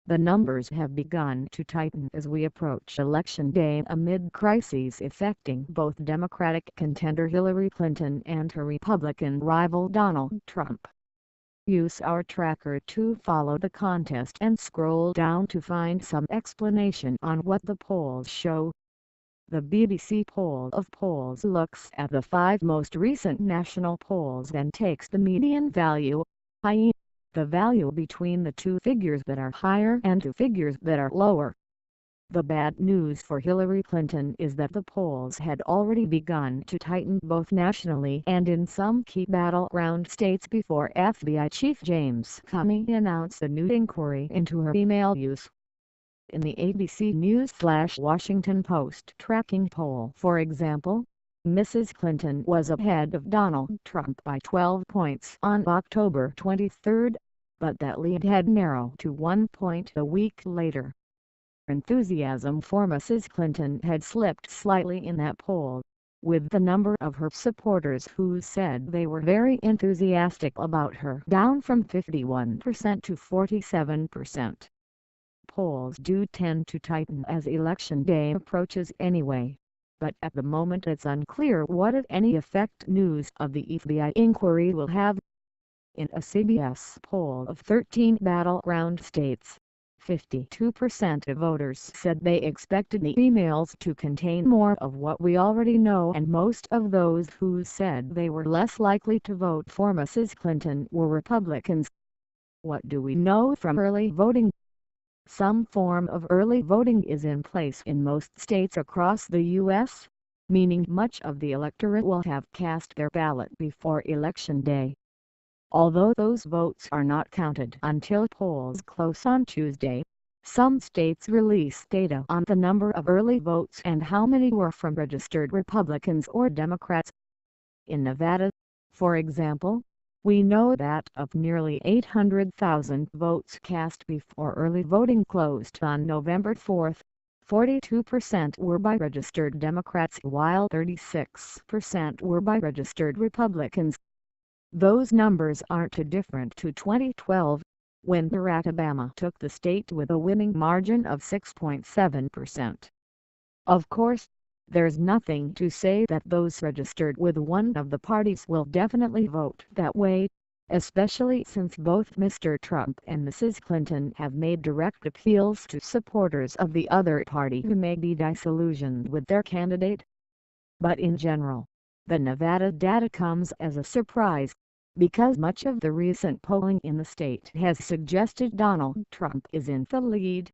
the numbers have begun to tighten as we approach Election Day amid crises affecting both Democratic contender Hillary Clinton and her Republican rival Donald Trump. Use our tracker to follow the contest and scroll down to find some explanation on what the polls show. The BBC Poll of Polls looks at the 5 most recent national polls and takes the median value, i.e., the value between the two figures that are higher and two figures that are lower. The bad news for Hillary Clinton is that the polls had already begun to tighten both nationally and in some key battleground states before FBI Chief James Comey announced a new inquiry into her email use. In the ABC News/Washington Post tracking poll, for example, Mrs. Clinton was ahead of Donald Trump by 12 points on October 23, but that lead had narrowed to 1 point a week later. Enthusiasm for Mrs. Clinton had slipped slightly in that poll, with the number of her supporters who said they were very enthusiastic about her down from 51% to 47%. Polls do tend to tighten as Election Day approaches anyway, but at the moment it's unclear what if any effect news of the FBI inquiry will have. In a CBS poll of 13 battleground states, 52% of voters said they expected the emails to contain more of what we already know, and most of those who said they were less likely to vote for Mrs. Clinton were Republicans. What do we know from early voting? Some form of early voting is in place in most states across the U.S., meaning much of the electorate will have cast their ballot before Election Day. Although those votes are not counted until polls close on Tuesday, some states release data on the number of early votes and how many were from registered Republicans or Democrats. In Nevada, for example, we know that of nearly 800,000 votes cast before early voting closed on November 4, 42% were by registered Democrats while 36% were by registered Republicans. Those numbers aren't too different to 2012, when Barack Obama took the state with a winning margin of 6.7%. Of course, there's nothing to say that those registered with one of the parties will definitely vote that way, especially since both Mr. Trump and Mrs. Clinton have made direct appeals to supporters of the other party who may be disillusioned with their candidate. But in general, the Nevada data comes as a surprise, because much of the recent polling in the state has suggested Donald Trump is in the lead.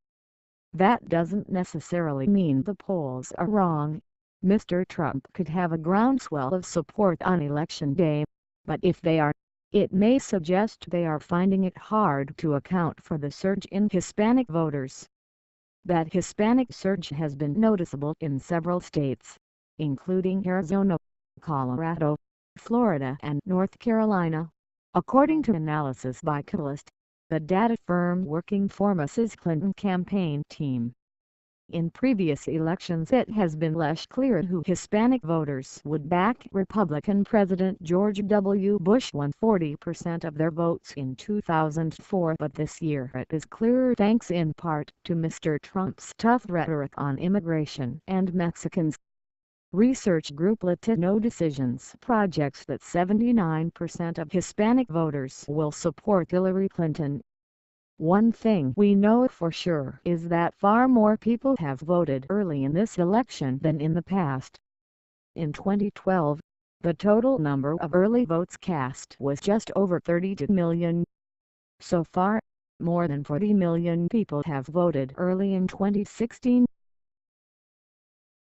That doesn't necessarily mean the polls are wrong. Mr. Trump could have a groundswell of support on Election Day, but if they are, it may suggest they are finding it hard to account for the surge in Hispanic voters. That Hispanic surge has been noticeable in several states, including Arizona, Colorado, Florida and North Carolina, according to analysis by Catalyst, the data firm working for Mrs. Clinton campaign team. In previous elections it has been less clear who Hispanic voters would back. Republican President George W. Bush won 40% of their votes in 2004, but this year it is clearer thanks in part to Mr. Trump's tough rhetoric on immigration and Mexicans. Research group Latino Decisions projects that 79% of Hispanic voters will support Hillary Clinton. One thing we know for sure is that far more people have voted early in this election than in the past. In 2012, the total number of early votes cast was just over 32 million. So far, more than 40 million people have voted early in 2016.